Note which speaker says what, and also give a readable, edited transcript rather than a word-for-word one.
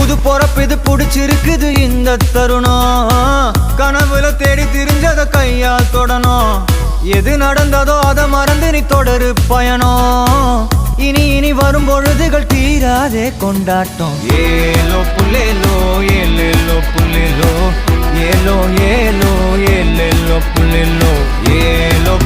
Speaker 1: புது பொறப்பு இது புடிச்சிருக்குது இந்த தருணம். கனவுல தேடி திரிஞ்சத கையால் தொடணும். எது நடந்ததோ அதை மறந்து நீ தொடரு பயணம். இனி இனி வரும் பொழுதுகள் தீராதே கொண்டாட்டம். ஏலோ புல்லேலோ ஏலேலோ புல்லேலோ ஏலோ ஏலோ ஏலேலோ புல்லேலோ ஏலோ